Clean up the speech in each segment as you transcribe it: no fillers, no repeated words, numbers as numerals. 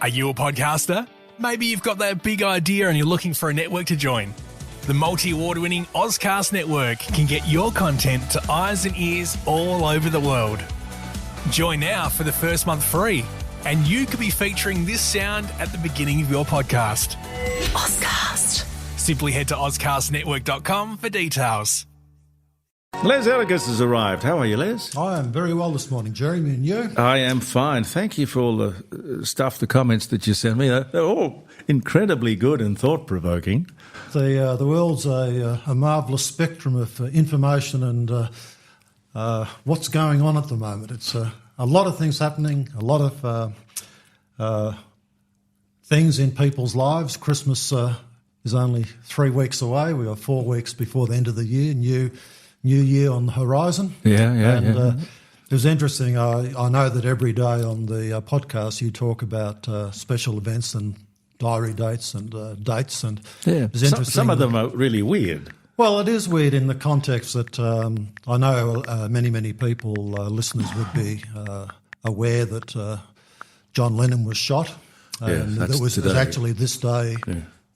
Are you a podcaster? Maybe you've got that big idea and you're looking for a network to join. The multi-award-winning Auscast network can get your content to eyes and ears all over the world. Join now for the first month free, and you could be featuring this sound at the beginning of your podcast. Auscast. Simply head to auscastnetwork.com for details. Les Ellicott has arrived. How are you, Les? I am very well this morning, Jeremy, and you? I am fine. Thank you for all the comments that you sent me. They're all incredibly good and thought-provoking. The world's a marvellous spectrum of information and what's going on at the moment. It's a lot of things happening, a lot of things in people's lives. Christmas is only 3 weeks away. We are 4 weeks before the end of the year, New Year on the horizon. Yeah. It was interesting. I know that every day on the podcast you talk about special events and diary dates and dates. And yeah, it's interesting. Some of them are really weird. Well, it is weird in the context that I know many people, listeners, would be aware that John Lennon was shot. And it was actually this day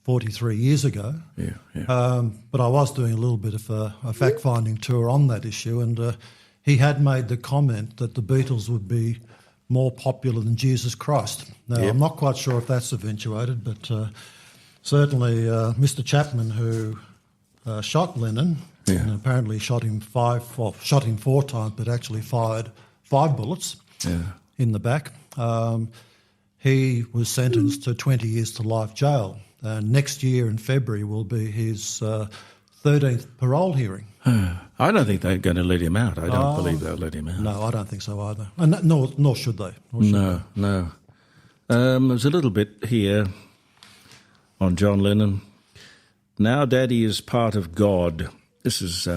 43 years ago. But I was doing a little bit of a fact-finding tour on that issue, and he had made the comment that the Beatles would be more popular than Jesus Christ. Now, I'm not quite sure if that's eventuated, but certainly Mr. Chapman, who shot Lennon, and apparently shot him 4 times, but actually fired 5 bullets in the back. He was sentenced to 20 years to life jail. Next year in February will be his 13th parole hearing. I don't think they're going to let him out. I don't believe they'll let him out. No, I don't think so either. And nor should they. No. There's a little bit here on John Lennon. Now Daddy is part of God. This is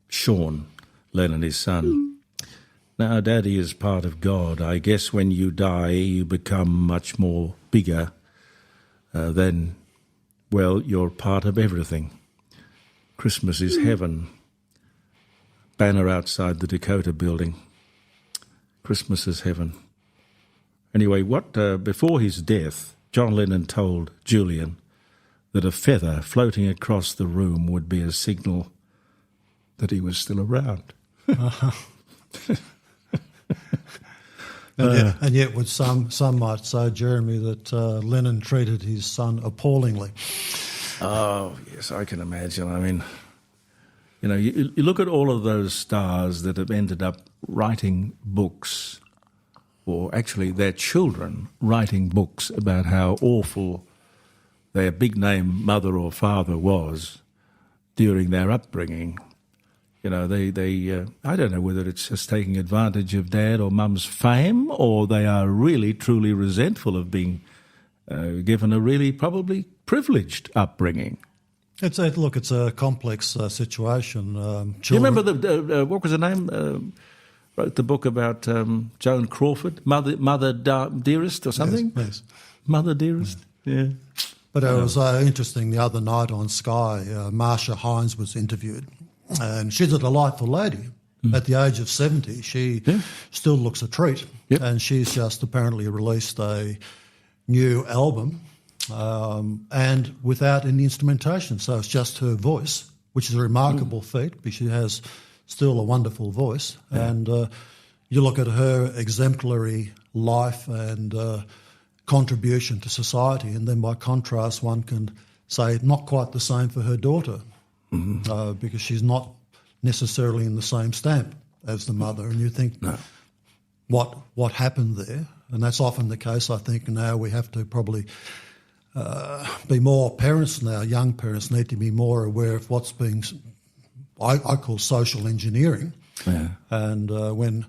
Sean Lennon, his son. Now Daddy is part of God. I guess when you die, you become much more bigger. Then, well, you're part of everything. Christmas is heaven. Banner outside the Dakota building. Christmas is heaven. Anyway, before his death, John Lennon told Julian that a feather floating across the room would be a signal that he was still around. And yet would some might say, Jeremy, that Lennon treated his son appallingly. Oh, yes, I can imagine. I mean, you look at all of those stars that have ended up writing books, or actually their children writing books about how awful their big-name mother or father was during their upbringing. I don't know whether it's just taking advantage of dad or mum's fame, or they are really, truly resentful of being given a really probably privileged upbringing. It's a complex situation. Do you remember what was her name? Wrote the book about Joan Crawford, Mother Dearest or something? Yes. Mother Dearest, yeah. But it was interesting the other night on Sky, Marsha Hines was interviewed. And she's a delightful lady. At the age of 70, she still looks a treat. Yep. And she's just apparently released a new album and without any instrumentation. So it's just her voice, which is a remarkable feat because she has still a wonderful voice. Yeah. And you look at her exemplary life and contribution to society, and then by contrast one can say not quite the same for her daughter. Because she's not necessarily in the same stamp as the mother, and you think, what happened there? And that's often the case. I think now we have to probably be more parents now. Young parents need to be more aware of what's being, I call social engineering. Yeah. And when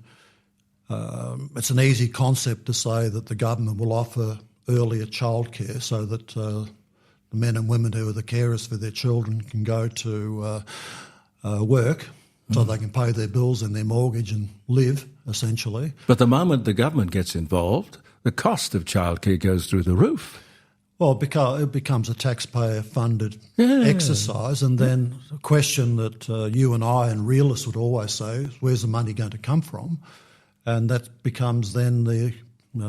it's an easy concept to say that the government will offer earlier childcare so that the men and women who are the carers for their children can go to work so they can pay their bills and their mortgage and live, essentially. But the moment the government gets involved, the cost of childcare goes through the roof. Well, it becomes a taxpayer-funded exercise, and then a question that you and I and realists would always say is, where's the money going to come from? And that becomes then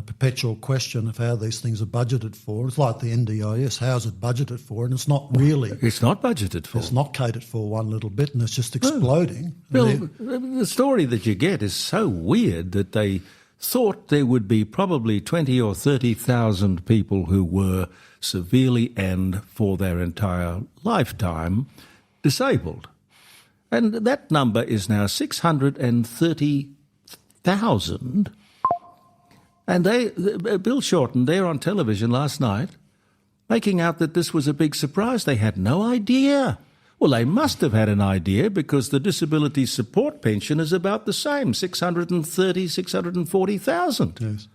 perpetual question of how these things are budgeted for. It's like the NDIS. How is it budgeted for? And it's not really. It's not budgeted for. It's not catered for one little bit, and it's just exploding. Well, the story that you get is so weird that they thought there would be probably 20 or 30,000 people who were severely and for their entire lifetime disabled. And that number is now 630,000. And Bill Shorten, there on television last night, making out that this was a big surprise. They had no idea. Well, they must have had an idea because the disability support pension is about the same, 640,000. Yes.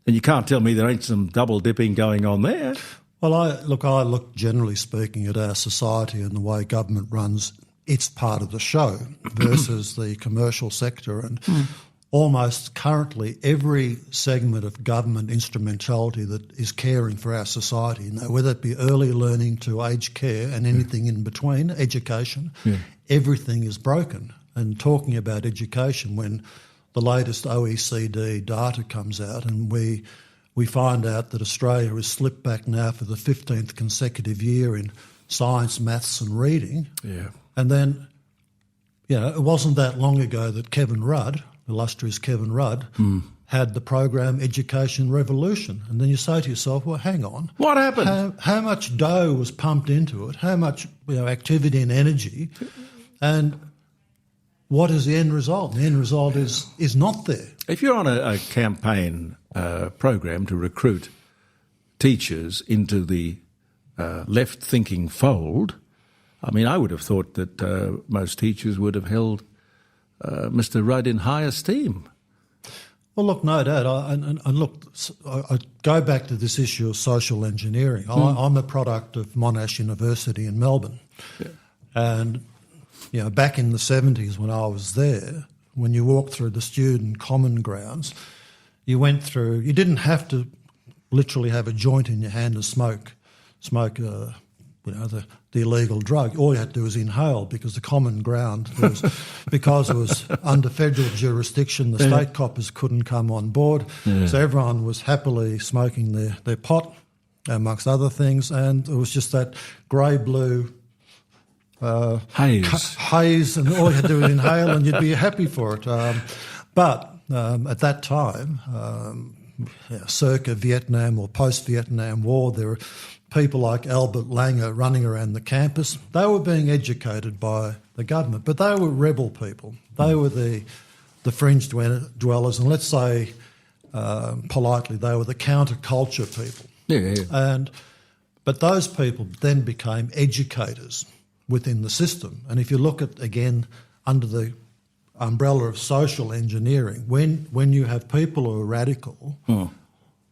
And you can't tell me there ain't some double dipping going on there. Well, I look generally speaking at our society and the way government runs its part of the show versus the commercial sector. And almost currently every segment of government instrumentality that is caring for our society, whether it be early learning to aged care and anything in between, education, everything is broken. And talking about education, when the latest OECD data comes out and we find out that Australia has slipped back now for the 15th consecutive year in science, maths and reading. Yeah. And then, it wasn't that long ago that Kevin Rudd, illustrious Kevin Rudd, had the program Education Revolution. And then you say to yourself, well, hang on. What happened? How much dough was pumped into it? How much activity and energy? And what is the end result? The end result is not there. If you're on a campaign program to recruit teachers into the left-thinking fold, I mean, I would have thought that most teachers would have held Mr. Rudd in high esteem. Well, look, no doubt. I go back to this issue of social engineering. I'm a product of Monash University in Melbourne. Yeah. And, back in the 70s when I was there, when you walked through the student common grounds, you didn't have to literally have a joint in your hand and smoke the illegal drug. All you had to do was inhale because the common ground, because it was under federal jurisdiction, the state coppers couldn't come on board. Yeah. So everyone was happily smoking their pot, amongst other things, and it was just that grey-blue haze, and all you had to do was inhale and you'd be happy for it. But at that time, circa Vietnam or post-Vietnam War, there were people like Albert Langer running around the campus. They were being educated by the government, but they were rebel people. They were the fringe dwellers, and let's say politely, they were the counterculture people. Yeah. But those people then became educators within the system. And if you look at, again, under the umbrella of social engineering, when you have people who are radical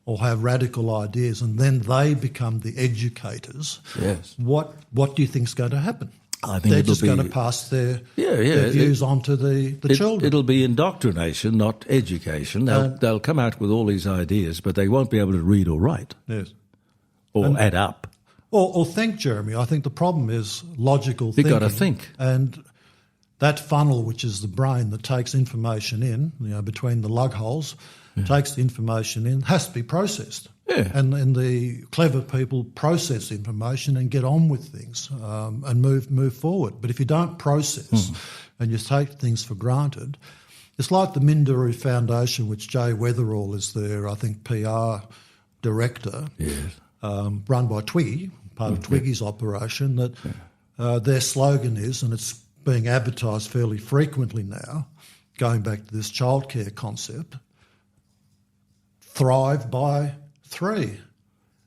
or have radical ideas and then they become the educators, yes, what do you think is going to happen? I think they're just going to pass their views on to the children. It'll be indoctrination, not education. They'll come out with all these ideas, but they won't be able to read or write. Yes. Or add up. Or think, Jeremy. I think the problem is logical thinking. You've got to think. And that funnel, which is the brain that takes information in, between the lug holes, takes the information in, has to be processed. Yeah. And the clever people process information and get on with things and move forward. But if you don't process and you take things for granted, it's like the Minderoo Foundation, which Jay Weatherall is their, I think, PR director, run by Twiggy, part of Twiggy's operation, that their slogan is, and it's being advertised fairly frequently now, going back to this childcare concept, thrive by 3.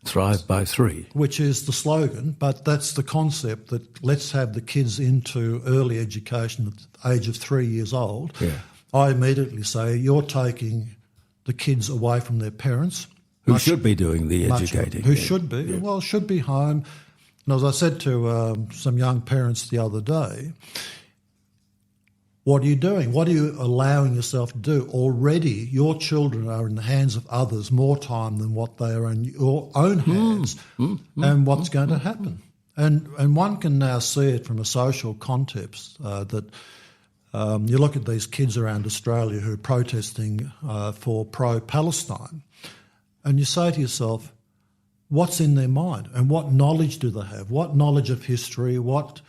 Thrive by 3. Which is the slogan, but that's the concept that let's have the kids into early education at the age of 3 years old. Yeah. I immediately say you're taking the kids away from their parents. Who should be doing the educating. Who should be. Yeah. Well, should be home. And as I said to some young parents the other day, what are you doing? What are you allowing yourself to do? Already your children are in the hands of others more time than what they are in your own hands and what's going to happen. And one can now see it from a social context that You look at these kids around Australia who are protesting for pro-Palestine, and you say to yourself, what's in their mind and what knowledge do they have? What knowledge of history, what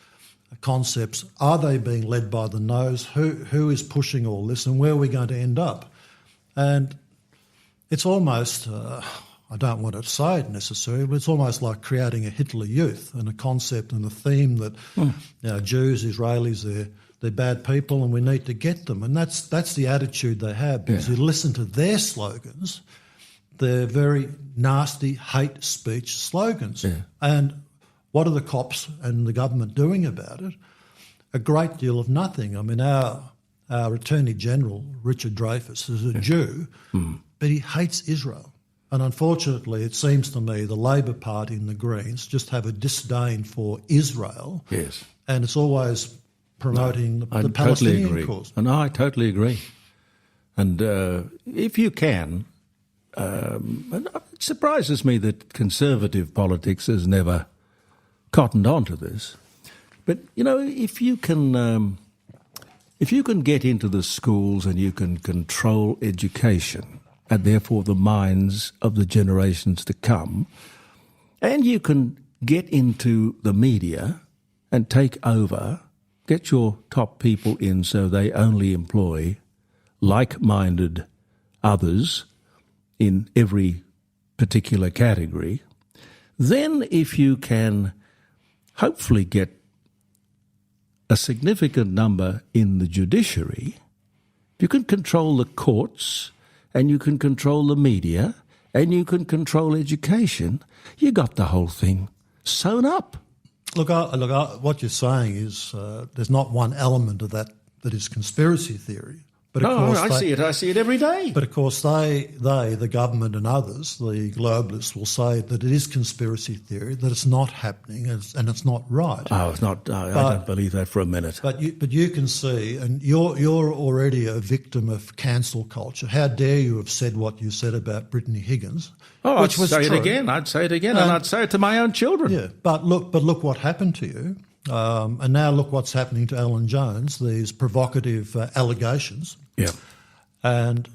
concepts are they being led by the nose? Who is pushing all this, and where are we going to end up? And it's almost, I don't want to say it necessarily, but it's almost like creating a Hitler Youth and a concept and a theme that Jews, Israelis, they're bad people and we need to get them. And that's the attitude they have, because you listen to their slogans, they're very nasty hate speech slogans. Yeah. And what are the cops and the government doing about it? A great deal of nothing. I mean, our Attorney General, Richard Dreyfuss, is a Jew, but he hates Israel. And unfortunately, it seems to me the Labor Party and the Greens just have a disdain for Israel. Yes. And it's always promoting the Palestinian cause. And I totally agree. And if you can, and it surprises me that conservative politics has never cottoned on to this. But, you know, if you can get into the schools and you can control education and therefore the minds of the generations to come, and you can get into the media and take over, get your top people in so they only employ like-minded others in every particular category, then if you can hopefully get a significant number in the judiciary, you can control the courts and you can control the media and you can control education, you got the whole thing sewn up. Look, what you're saying is there's not one element of that is conspiracy theory. But of course I see it every day. But of course they, the government and others, the globalists, will say that it is conspiracy theory, that it's not happening and it's not right. Oh, it's not. I don't believe that for a minute. But you can see, and you're already a victim of cancel culture. How dare you have said what you said about Brittany Higgins? Oh, I'd say it again. I'd say it again, and I'd say it to my own children. Yeah, but look what happened to you. And now look what's happening to Alan Jones, these provocative allegations. Yeah. And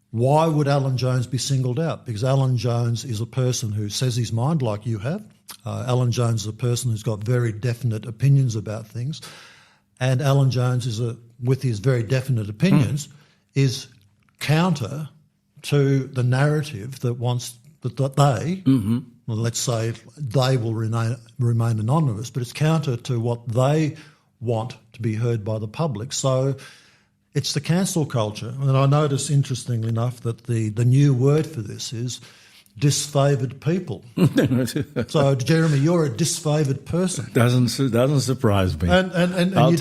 why would Alan Jones be singled out? Because Alan Jones is a person who says his mind like you have. Alan Jones is a person who's got very definite opinions about things. And Alan Jones with his very definite opinions, is counter to the narrative that wants that they... Mm-hmm. Well, let's say they will remain anonymous, but it's counter to what they want to be heard by the public. So it's the cancel culture. And I notice, interestingly enough, that the new word for this is disfavoured people. So, Jeremy, you're a disfavoured person. Doesn't surprise me. And I'll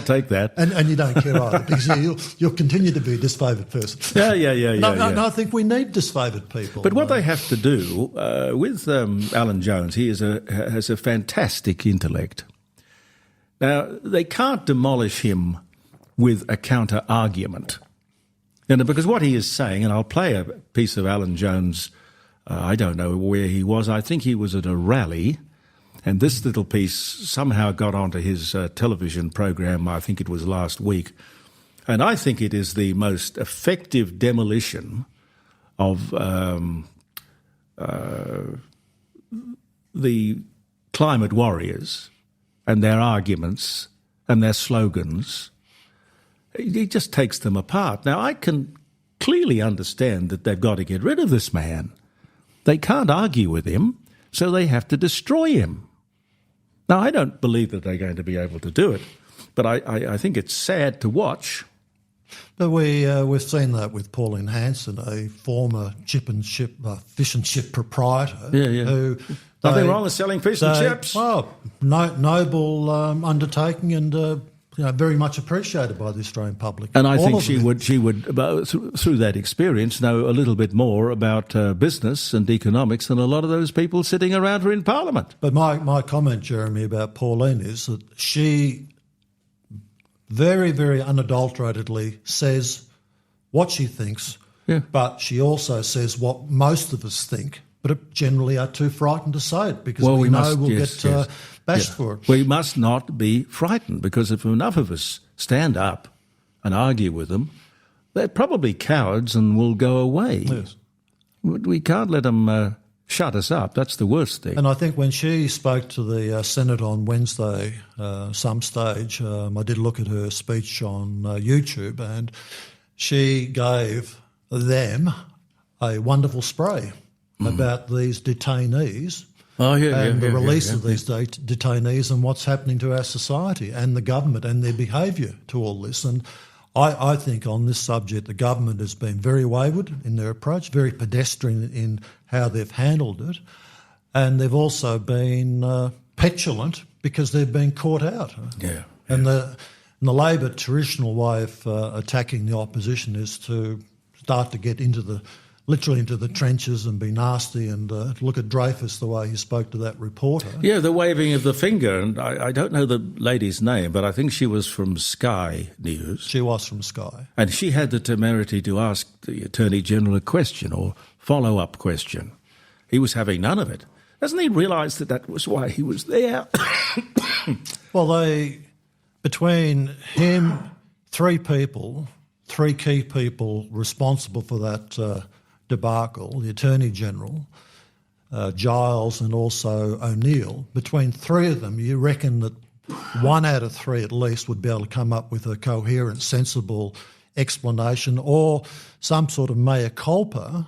take that. And you don't care either, because you'll continue to be a disfavoured person. Yeah. No, I think we need disfavoured people. But what they have to do with Alan Jones, he has a fantastic intellect. Now, they can't demolish him with a counter-argument. Because what he is saying, and I'll play a piece of Alan Jones. I don't know where he was. I think he was at a rally, and this little piece somehow got onto his television program, I think it was last week. And I think it is the most effective demolition of the climate warriors and their arguments and their slogans. He just takes them apart. Now, I can clearly understand that they've got to get rid of this man. They can't argue with him, so they have to destroy him. Now, I don't believe that they're going to be able to do it, but I think it's sad to watch. But we've seen that with Pauline Hanson, a former fish and chip proprietor. Yeah. Who nothing wrong with selling fish and chips. Well, noble undertaking and very much appreciated by the Australian public. And I think she would, through that experience, know a little bit more about business and economics than a lot of those people sitting around her in Parliament. But my comment, Jeremy, about Pauline is that she very, very unadulteratedly says what she thinks, but she also says what most of us think, but generally are too frightened to say it because we'll get bashed for it. We must not be frightened, because if enough of us stand up and argue with them, they're probably cowards and will go away. Yes. We can't let them shut us up. That's the worst thing. And I think when she spoke to the Senate on Wednesday, some stage, I did look at her speech on YouTube, and she gave them a wonderful spray about these detainees and the release of these detainees and what's happening to our society and the government and their behaviour to all this. And I think on this subject the government has been very wayward in their approach, very pedestrian in how they've handled it, and they've also been petulant because they've been caught out. Yeah. And the Labor traditional way of attacking the opposition is to start to get literally into the trenches and be nasty and look at Dreyfus the way he spoke to that reporter. Yeah, the waving of the finger. And I don't know the lady's name, but I think she was from Sky News. She was from Sky. And she had the temerity to ask the Attorney General a question or follow-up question. He was having none of it. Doesn't he realise that was why he was there? Well, between him, three key people responsible for that debacle, the Attorney General, Giles and also O'Neill, between three of them, you reckon that 1 out of 3 at least would be able to come up with a coherent, sensible explanation or some sort of mea culpa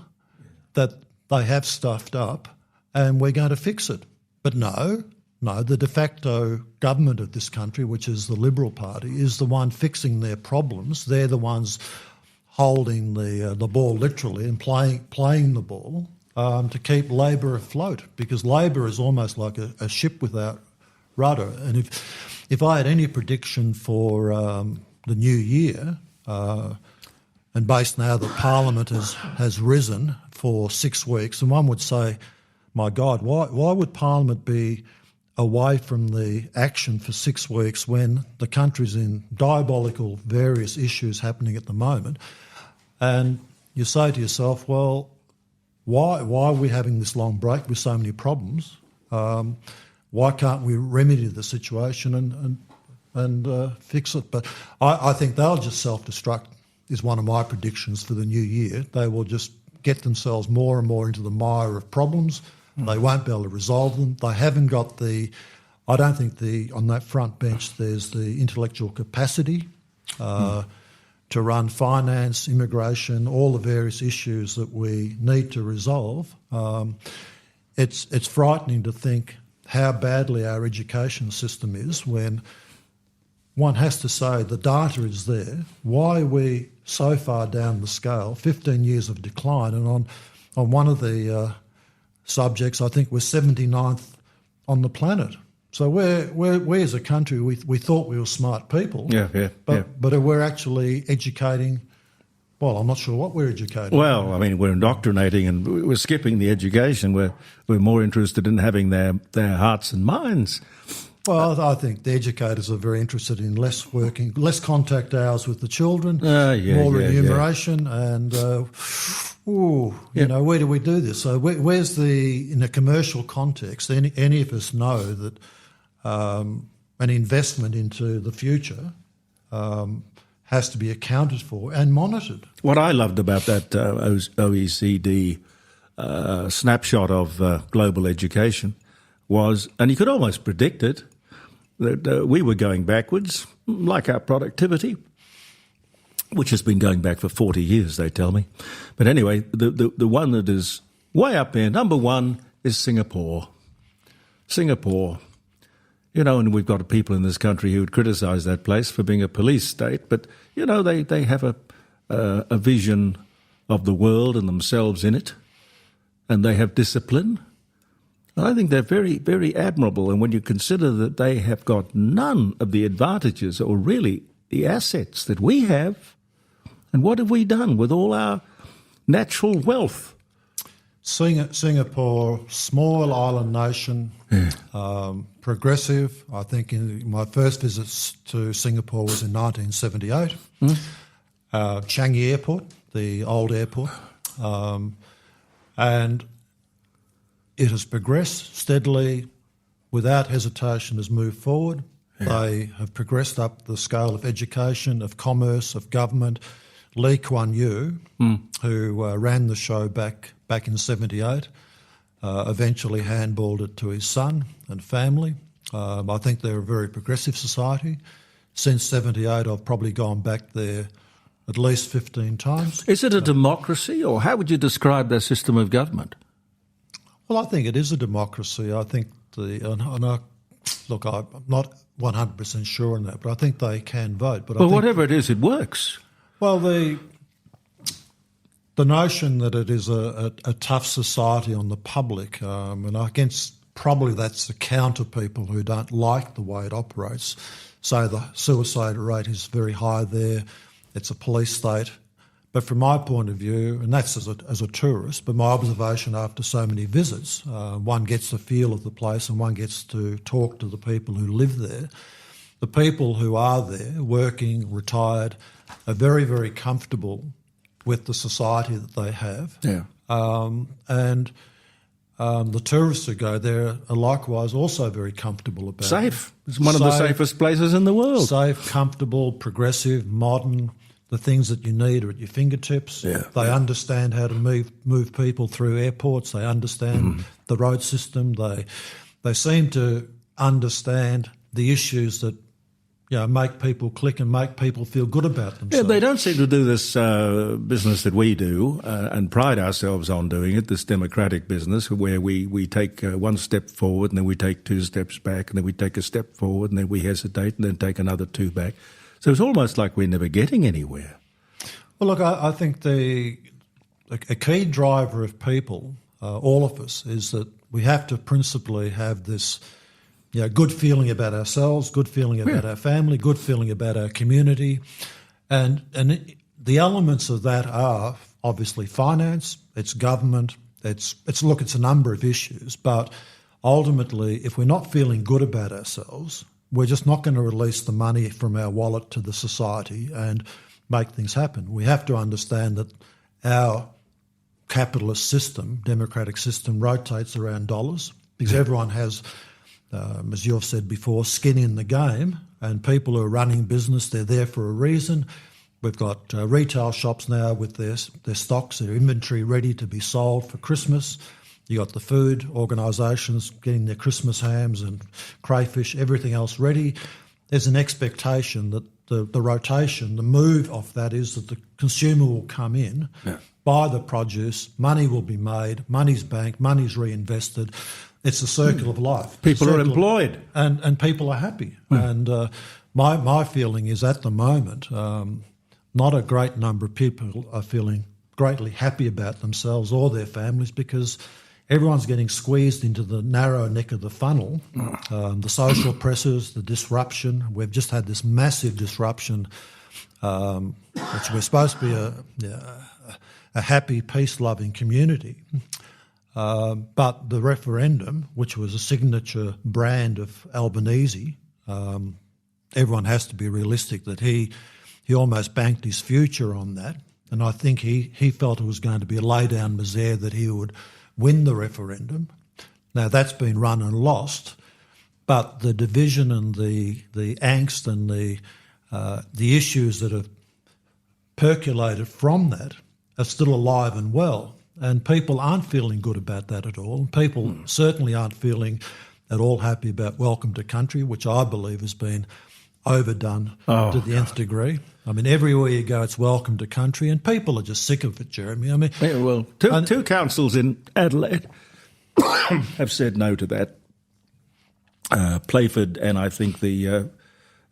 that they have stuffed up and we're going to fix it. But no, the de facto government of this country, which is the Liberal Party, is the one fixing their problems. They're the ones holding the ball literally and playing the ball to keep Labor afloat, because Labor is almost like a ship without rudder. And if I had any prediction for the new year, and based now that Parliament has risen for 6 weeks, and one would say, my God, why would Parliament be away from the action for 6 weeks when the country's in diabolical various issues happening at the moment? And you say to yourself, well, why are we having this long break with so many problems? Why can't we remedy the situation and fix it? But I think they'll just self-destruct is one of my predictions for the new year. They will just get themselves more and more into the mire of problems. They won't be able to resolve them. They haven't got I don't think on that front bench there's the intellectual capacity to run finance, immigration, all the various issues that we need to resolve. It's frightening to think how badly our education system is when one has to say the data is there. Why are we so far down the scale, 15 years of decline, and on one of the subjects, I think we're 79th on the planet. So we as a country, we thought we were smart people. But we're actually educating. Well, I'm not sure what we're educating. Well, I mean, we're indoctrinating and we're skipping the education. We're more interested in having their hearts and minds. Well, I think the educators are very interested in less contact hours with the children, more remuneration, and where do we do this? So where's in a commercial context, any of us know that an investment into the future has to be accounted for and monitored. What I loved about that OECD snapshot of global education was, and you could almost predict it, that we were going backwards, like our productivity, which has been going back for 40 years, they tell me. But anyway, the one that is way up there, number one, is Singapore. Singapore. You know, and we've got people in this country who would criticise that place for being a police state, but, you know, they have a vision of the world and themselves in it, and they have discipline. I think they're very, very admirable. And when you consider that they have got none of the advantages or really the assets that we have, and what have we done with all our natural wealth? Singapore, small island nation, progressive. I think my first visits to Singapore was in 1978. Changi Airport, the old airport, and it has progressed steadily, without hesitation, has moved forward, They have progressed up the scale of education, of commerce, of government. Lee Kuan Yew, who ran the show back in 78, eventually handballed it to his son and family. I think they're a very progressive society. Since 78, I've probably gone back there at least 15 times. Is it a democracy, or how would you describe their system of government? Well, I think it is a democracy. I think I'm not 100% sure on that, but I think they can vote. But Whatever it is, it works. Well, the notion that it is a tough society on the public, and I guess probably that's the counter people who don't like the way it operates. So the suicide rate is very high there. It's a police state. But from my point of view, and that's as a tourist, but my observation after so many visits, one gets the feel of the place and one gets to talk to the people who live there. The people who are there, working, retired, are very, very comfortable with the society that they have. Yeah. The tourists who go there are likewise also very comfortable about it. Safe. It's one of the safest places in the world. Safe, comfortable, progressive, modern. The things that you need are at your fingertips. Yeah. They understand how to move people through airports. They understand the road system. They seem to understand the issues that make people click and make people feel good about themselves. Yeah, they don't seem to do this business that we do and pride ourselves on doing it, this democratic business where we take one step forward and then we take two steps back and then we take a step forward and then we hesitate and then take another two back. So it's almost like we're never getting anywhere. Well, look, I think a key driver of people, all of us, is that we have to principally have this good feeling about ourselves, good feeling about our family, good feeling about our community. And the elements of that are obviously finance, it's government, it's a number of issues. But ultimately, if we're not feeling good about ourselves, we're just not going to release the money from our wallet to the society and make things happen. We have to understand that our capitalist system, democratic system, rotates around dollars because everyone has, as you've said before, skin in the game, and people who are running business, they're there for a reason. We've got retail shops now with their stocks, their inventory ready to be sold for Christmas. You got the food organisations getting their Christmas hams and crayfish, everything else ready. There's an expectation that the rotation, the move off that is that the consumer will come in, buy the produce, money will be made, money's banked, money's reinvested. It's a circle of life. People are employed. And people are happy. And my feeling is at the moment, not a great number of people are feeling greatly happy about themselves or their families because everyone's getting squeezed into the narrow neck of the funnel. The social pressures, the disruption. We've just had this massive disruption, which we're supposed to be a happy, peace-loving community. But the referendum, which was a signature brand of Albanese, everyone has to be realistic that he almost banked his future on that. And I think he felt it was going to be a lay-down misère that he would win the referendum. Now, that's been run and lost, but the division and the angst and the issues that have percolated from that are still alive and well, and people aren't feeling good about that at all. People certainly aren't feeling at all happy about Welcome to Country, which I believe has been overdone to the nth degree. I mean, everywhere you go, it's Welcome to Country, and people are just sick of it, Jeremy. I mean, two councils in Adelaide have said no to that. Playford and I think the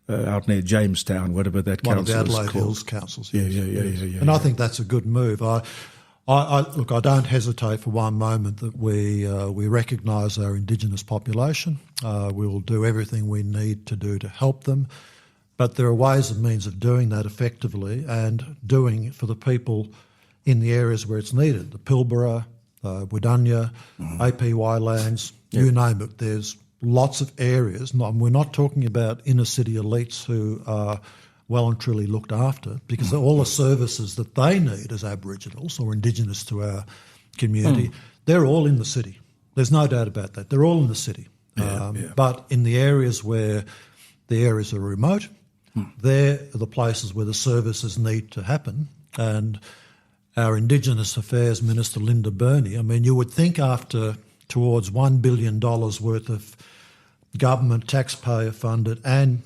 out near Jamestown, whatever that council is called. One of the Adelaide Hills councils. Yeah. And I think that's a good move. Look, I don't hesitate for one moment that we recognise our Indigenous population. We will do everything we need to do to help them. But there are ways and means of doing that effectively and doing it for the people in the areas where it's needed. The Pilbara, Wodonga, APY lands, you name it. There's lots of areas. We're not talking about inner city elites who are well and truly looked after because all the services that they need as Aboriginals or Indigenous to our community, they're all in the city. There's no doubt about that. They're all in the city. But in the areas where the areas that are remote. They're the places where the services need to happen. And our Indigenous Affairs Minister, Linda Burney, I mean, you would think after towards $1 billion worth of government taxpayer-funded and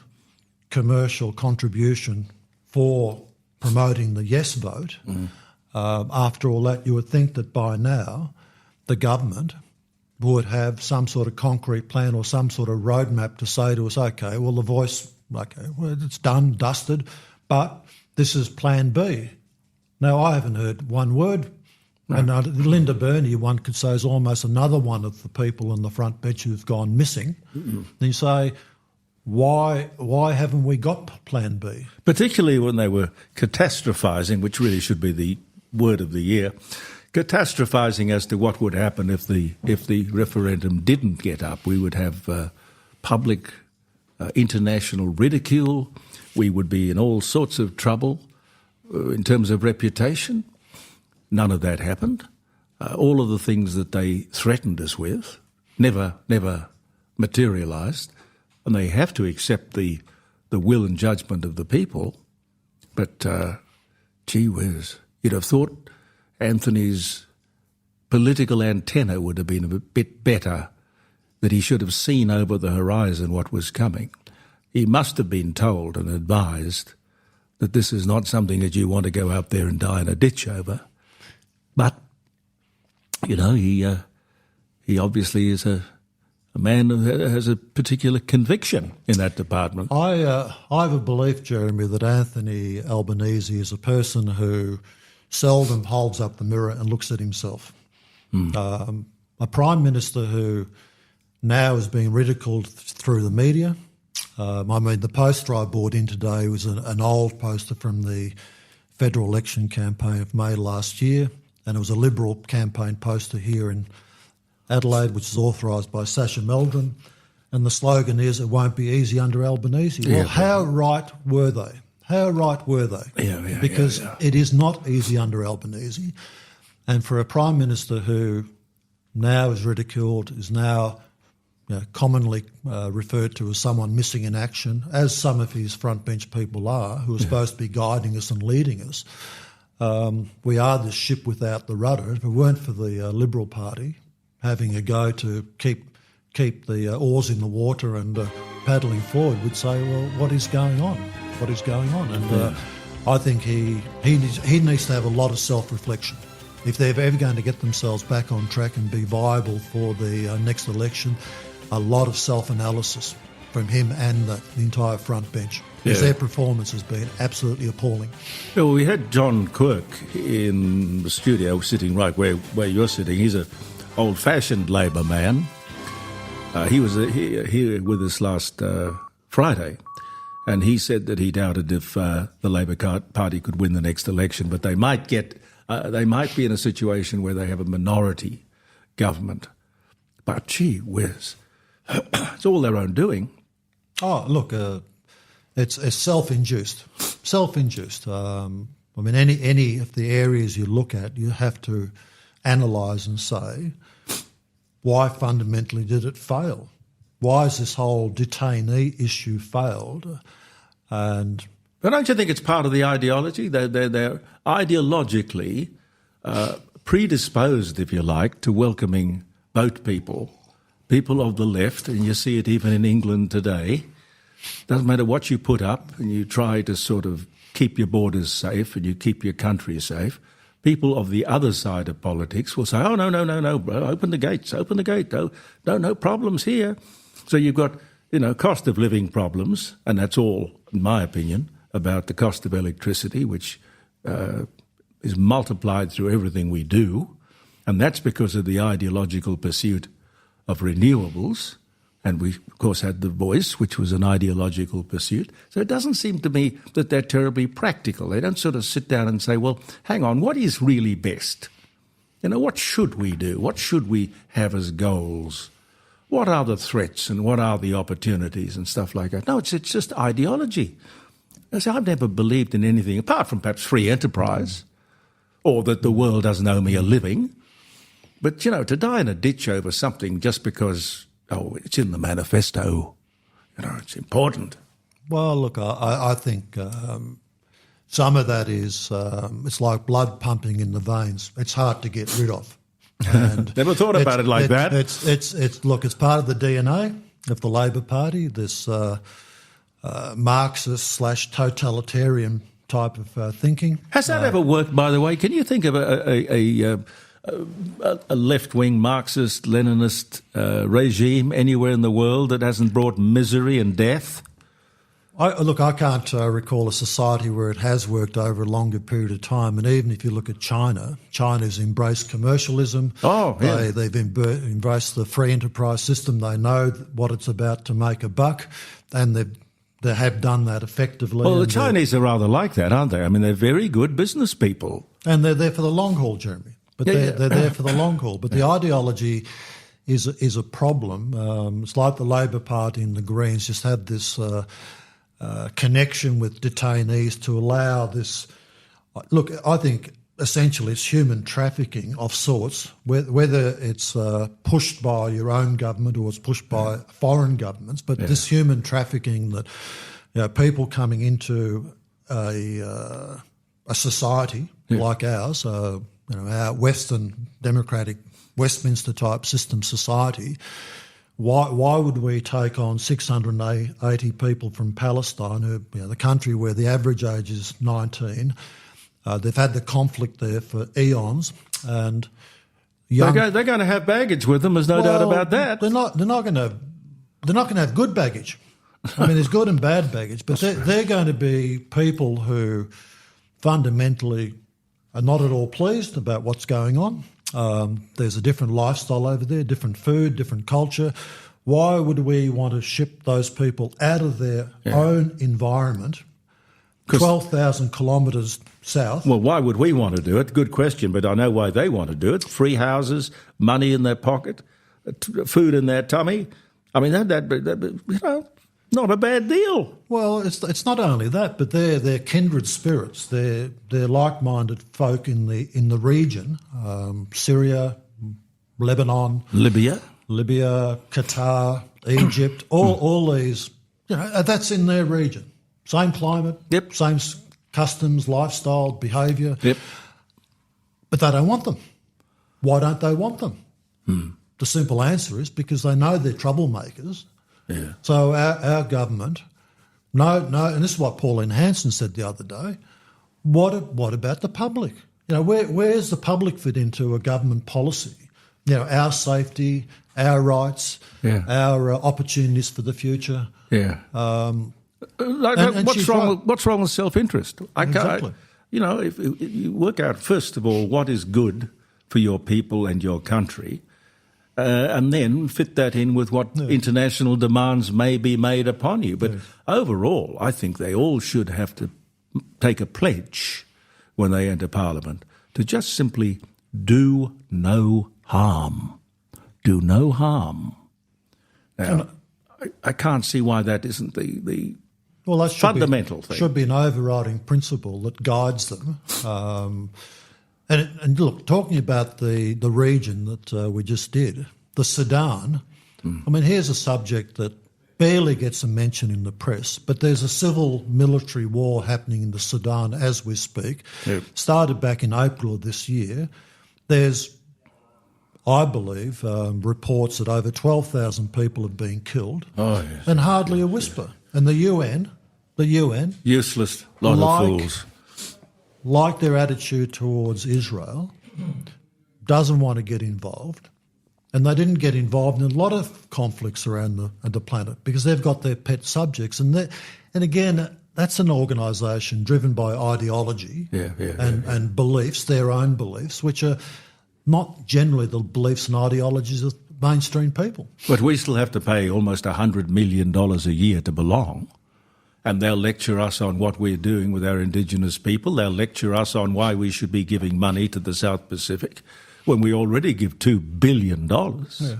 commercial contribution for promoting the yes vote, after all that, you would think that by now the government would have some sort of concrete plan or some sort of roadmap to say to us, okay, well, the voice, okay, well, it's done, dusted, but this is plan B. Now, I haven't heard one word. No. And Linda Burney, one could say, is almost another one of the people on the front bench who've gone missing. And you say, why haven't we got plan B? Particularly when they were catastrophising, which really should be the word of the year, catastrophising as to what would happen if the referendum didn't get up. We would have public international ridicule. We would be in all sorts of trouble in terms of reputation. None of that happened. All of the things that they threatened us with never materialised, and they have to accept the will and judgment of the people. But, gee whiz, you'd have thought Anthony's political antenna would have been a bit better, that he should have seen over the horizon what was coming. He must have been told and advised that this is not something that you want to go out there and die in a ditch over. But, you know, he obviously is a man who has a particular conviction in that department. I have a belief, Jeremy, that Anthony Albanese is a person who seldom holds up the mirror and looks at himself. A Prime Minister who now is being ridiculed through the media. I mean, the poster I brought in today was an old poster from the federal election campaign of May last year, and it was a Liberal campaign poster here in Adelaide, which is authorised by Sasha Meldrum, and the slogan is, "It won't be easy under Albanese." Well, how right were they? How right were they? Because it is not easy under Albanese, and for a Prime Minister who now is ridiculed, is now commonly referred to as someone missing in action, as some of his front bench people are, who are supposed to be guiding us and leading us. We are this ship without the rudder. If it weren't for the Liberal Party having a go to keep the oars in the water and paddling forward, we'd say, well, what is going on? What is going on? And I think he needs to have a lot of self-reflection. If they're ever going to get themselves back on track and be viable for the next election, a lot of self-analysis from him and the entire front bench. Because their performance has been absolutely appalling. Well, we had John Quirk in the studio, sitting right where you're sitting. He's an old-fashioned Labor man. He was here with us last Friday, and he said that he doubted if the Labor Party could win the next election, but they might be in a situation where they have a minority government. But gee whiz, it's all their own doing. Oh, look, it's self-induced. Self-induced. I mean, any of the areas you look at, you have to analyse and say, why fundamentally did it fail? Why has this whole detainee issue failed? But don't you think it's part of the ideology? They're ideologically predisposed, if you like, to welcoming boat people of the left, and you see it even in England today. Doesn't matter what you put up, and you try to sort of keep your borders safe and you keep your country safe. People of the other side of politics will say, oh, no, bro, open the gates, no problems here. So you've got, cost of living problems, and that's all, in my opinion, about the cost of electricity, which is multiplied through everything we do, and that's because of the ideological pursuit of renewables. And we, of course, had the voice, which was an ideological pursuit. So it doesn't seem to me that they're terribly practical. They don't sort of sit down and say, well, hang on, what is really best? What should we do? What should we have as goals? What are the threats and what are the opportunities and stuff like that? No, it's just ideology. I've never believed in anything, apart from perhaps free enterprise, or that the world doesn't owe me a living. But, to die in a ditch over something just because... it's in the manifesto. It's important. Well, look, I think some of that is it's like blood pumping in the veins. It's hard to get rid of. And Never thought about it like that. It's part of the DNA of the Labor Party. This Marxist / totalitarian type of thinking. Has that ever worked, by the way? Can you think of a left-wing Marxist, Leninist regime anywhere in the world that hasn't brought misery and death? I can't recall a society where it has worked over a longer period of time. And even if you look at China's embraced commercialism. Oh, yeah. They've embraced the free enterprise system. They know what it's about to make a buck, and they have done that effectively. Well, the Chinese are rather like that, aren't they? I mean, they're very good business people. And they're there for the long haul, Jeremy. But they're there for the long haul. But the ideology is a problem. It's like the Labor Party and the Greens just had this connection with detainees to allow this. Look, I think essentially it's human trafficking of sorts, whether it's pushed by your own government or it's pushed by foreign governments. But this human trafficking that people coming into a society like ours, our Western democratic Westminster type system society. Why would we take on 680 people from Palestine, who, the country where the average age is 19? They've had the conflict there for eons, and they're going to have baggage with them. There's no doubt about that. They're not going to have good baggage. I mean, there's good and bad baggage, but they're going to be people who fundamentally are not at all pleased about what's going on. There's a different lifestyle over there, different food, different culture. Why would we want to ship those people out of their own environment, 12,000 kilometres south? Well, why would we want to do it? Good question, but I know why they want to do it. Free houses, money in their pocket, food in their tummy. I mean, that not a bad deal. Well, it's not only that, but they're kindred spirits. They're like-minded folk in the region. Syria, Lebanon, Libya, Qatar, Egypt, all these. That's in their region. Same climate, same customs, lifestyle, behaviour. Yep. But they don't want them. Why don't they want them? The simple answer is because they know they're troublemakers. Yeah. So our government, no, and this is what Pauline Hanson said the other day. What about the public? Where's the public fit into a government policy? Our safety, our rights, our opportunities for the future. Yeah. What's wrong with self-interest? Exactly. If you work out first of all what is good for your people and your country. And then fit that in with what international demands may be made upon you. But overall, I think they all should have to take a pledge when they enter Parliament to just simply do no harm. Do no harm. Now, I can't see why that isn't the fundamental thing. Should be an overriding principle that guides them. And look, talking about the region that we just did, the Sudan, I mean, here's a subject that barely gets a mention in the press, but there's a civil military war happening in the Sudan as we speak. Yep. Started back in April of this year. There's, I believe, reports that over 12,000 people have been killed, and hardly a whisper. And the UN, useless lot of fools, like their attitude towards Israel, doesn't want to get involved. And they didn't get involved in a lot of conflicts around the planet because they've got their pet subjects. And again, that's an organisation driven by ideology and beliefs, their own beliefs, which are not generally the beliefs and ideologies of mainstream people. But we still have to pay almost $100 million a year to belong. And they'll lecture us on what we're doing with our Indigenous people. They'll lecture us on why we should be giving money to the South Pacific when we already give $2 billion. Yeah.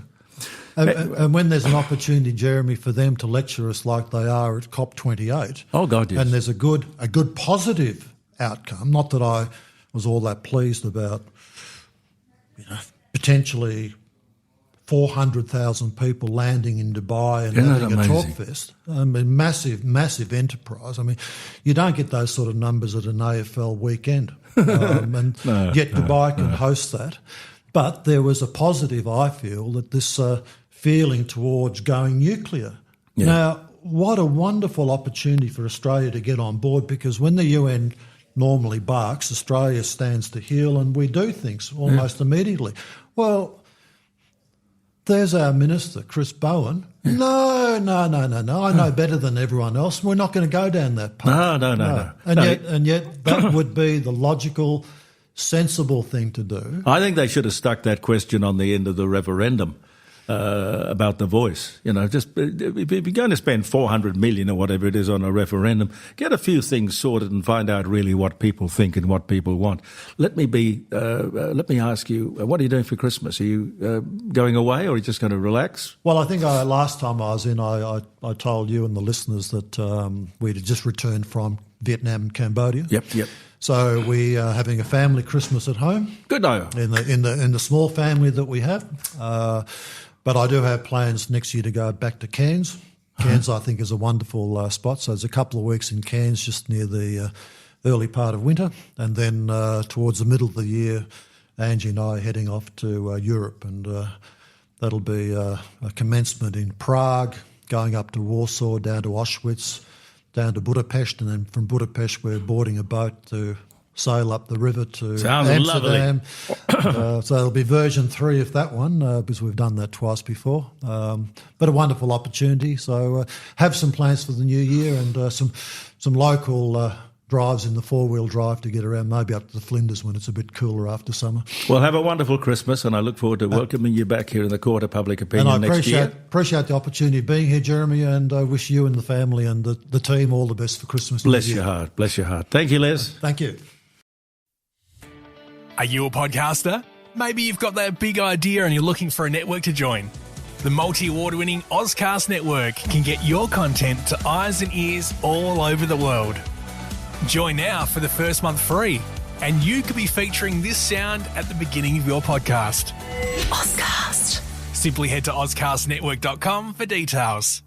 And when there's an opportunity, Jeremy, for them to lecture us like they are at COP28, oh God, yes, and there's a good positive outcome. Not that I was all that pleased about, potentially 400,000 people landing in Dubai and having a talk fest. I mean, massive enterprise. I mean, you don't get those sort of numbers at an AFL weekend. Yet Dubai can host that. But there was a positive, I feel, that this feeling towards going nuclear. Yeah. Now, what a wonderful opportunity for Australia to get on board, because when the UN normally barks, Australia stands to heel and we do things almost immediately. Well, there's our minister, Chris Bowen. Yeah. No. I know better than everyone else. We're not going to go down that path. No. And yet that would be the logical, sensible thing to do. I think they should have stuck that question on the end of the referendum about the voice. You know, just if you're going to spend $400 million or whatever it is on a referendum, get a few things sorted and find out really what people think and what people want. Let me ask you, what are you doing for Christmas? Are you going away, or are you just going to relax? Well, I think last time I was in, I told you and the listeners that we'd just returned from Vietnam and Cambodia. Yep. So we are having a family Christmas at home. Good day. In the small family that we have. But I do have plans next year to go back to Cairns. Cairns, I think, is a wonderful spot. So there's a couple of weeks in Cairns just near the early part of winter. And then towards the middle of the year, Angie and I are heading off to Europe. And that'll be a commencement in Prague, going up to Warsaw, down to Auschwitz, down to Budapest. And then from Budapest, we're boarding a boat to sail up the river to Amsterdam. So it'll be version 3 of that one, because we've done that twice before. But a wonderful opportunity. So have some plans for the new year, and some local drives in the 4-wheel drive to get around, maybe up to the Flinders when it's a bit cooler after summer. Well, have a wonderful Christmas, and I look forward to welcoming you back here in the Court of Public Opinion next year. Appreciate the opportunity of being here, Jeremy, and I wish you and the family and the team all the best for Christmas. Bless your heart. Bless your heart. Thank you, Les. Thank you. Are you a podcaster? Maybe you've got that big idea and you're looking for a network to join. The multi-award-winning Auscast network can get your content to eyes and ears all over the world. Join now for the first month free, and you could be featuring this sound at the beginning of your podcast. Auscast. Simply head to auscastnetwork.com for details.